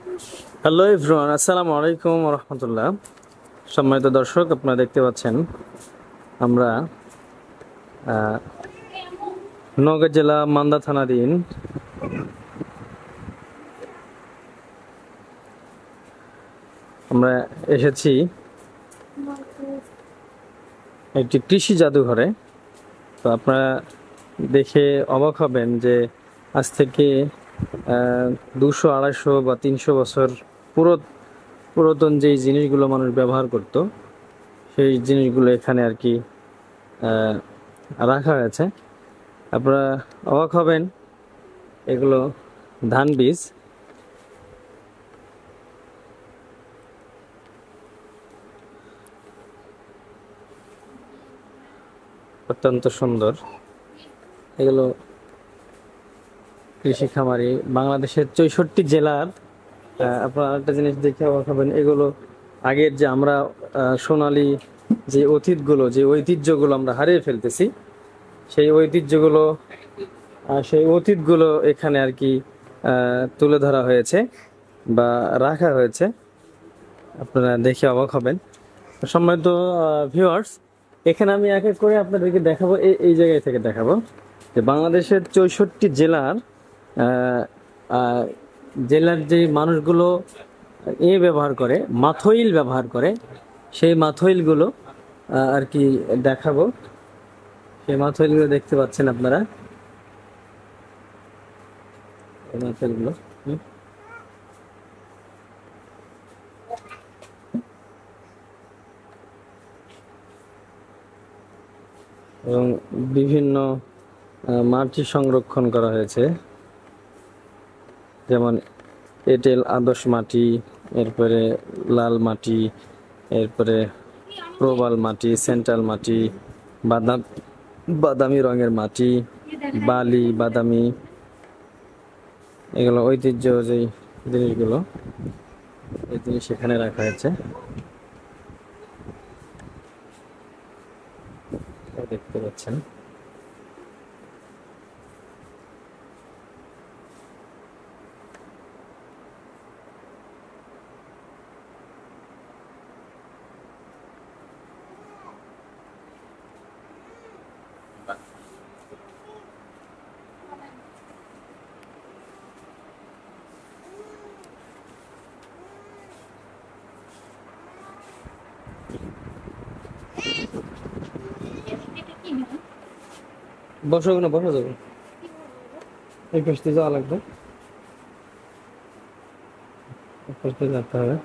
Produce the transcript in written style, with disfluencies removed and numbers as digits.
Hello everyone, আসসালামু আলাইকুম ওয়া রাহমাতুল্লাহ। সম্মানিত দর্শক, আপনারা দেখতে পাচ্ছেন আমরা নওগাঁ জেলা মান্দা থানাধীন আমরা এসেছি একটি কৃষি জাদুঘরে। তো আপনারা দেখে অবাক হবেন যে আজ থেকে 200, 250 বা 300 বছর পুরাতন যেই জিনিসগুলো মানুষ ব্যবহার করত, সেই জিনিসগুলো এখানে আর কি আহ, রাখা হয়েছে। আপনারা অবাক হবেন, এগুলো ধান বীজ। অত্যন্ত সুন্দর। এগুলো কৃষি খামারি বাংলাদেশের 64 জেলার। আপনারা একটা জিনিস দেখে অবাক হবেন, এগুলো আগের যে আমরা সোনালী যে অতীতগুলো, যে ঐতিহ্যগুলো আমরা হারিয়ে ফেলতেছি, সেই ঐতিহ্যগুলো সেই অতীতগুলো এখানে আর কি তুলে ধরা হয়েছে বা রাখা হয়েছে। আপনারা দেখে অবাক হবেন। সম্মানিত ভিউয়ার্স, এখানে আমি এক এক করে আপনাদেরকে দেখাবো, এই জায়গায় থেকে দেখাবো যে বাংলাদেশের 64 জেলার আহ, আহ, জেলার যে মানুষগুলো ব্যবহার করে, মাথইল ব্যবহার করে, সেই মাথইলগুলো আর কি দেখাবো। সেই মাথইলগুলো দেখতে পাচ্ছেন আপনারা, এই মাথইলগুলো। হুম। এবং বিভিন্ন মাটি সংরক্ষণ করা হয়েছে, যেমন এঁটেল আদর্শ মাটি, এরপরে লাল মাটি, এরপরে প্রবাল মাটি, সেন্ট্রাল মাটি, বাদামি রঙের মাটি, বালি, বাদামি, এগুলো ঐতিহ্য যে জিনিসগুলো, এই জিনিস এখানে রাখা হয়েছে, দেখতে পাচ্ছেন। বসো না, বসা যাবে, এই পাশে যাওয়া লাগবে, এই পাশে যেতে হবে।